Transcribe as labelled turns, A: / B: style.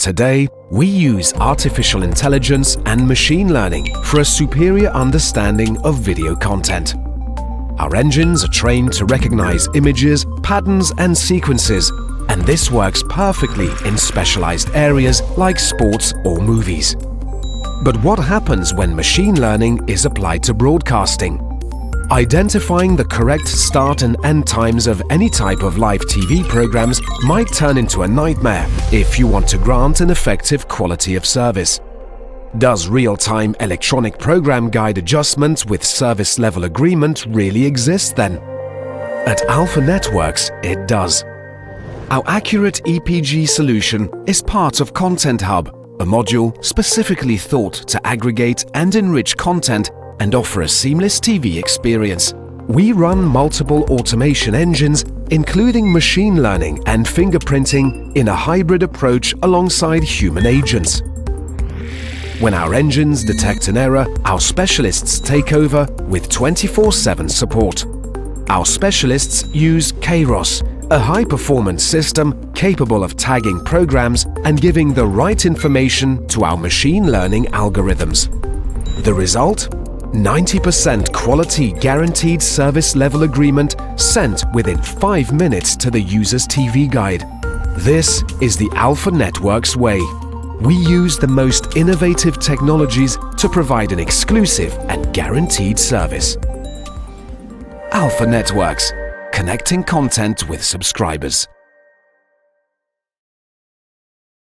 A: Today, we use artificial intelligence and machine learning for a superior understanding of video content. Our engines are trained to recognize images, patterns, and sequences, and this works perfectly in specialized areas like sports or movies. But what happens when machine learning is applied to broadcasting? Identifying the correct start and end times of any type of live TV programs might turn into a nightmare if you want to grant an effective quality of service. Does real-time electronic program guide adjustment with service level agreement really exist then? At Alpha Networks, it does. Our Accurate EPG solution is part of Content Hub, a module specifically thought to aggregate and enrich content and offer a seamless TV experience. We run multiple automation engines, including machine learning and fingerprinting, in a hybrid approach alongside human agents. When our engines detect an error, our specialists take over with 24/7 support. Our specialists use Kairos, a high-performance system capable of tagging programs and giving the right information to our machine learning algorithms. The result? 90% quality guaranteed service level agreement sent within 5 minutes to the user's TV guide. This is the Alpha Networks way. We use the most innovative technologies to provide an exclusive and guaranteed service. Alpha Networks, connecting content with subscribers.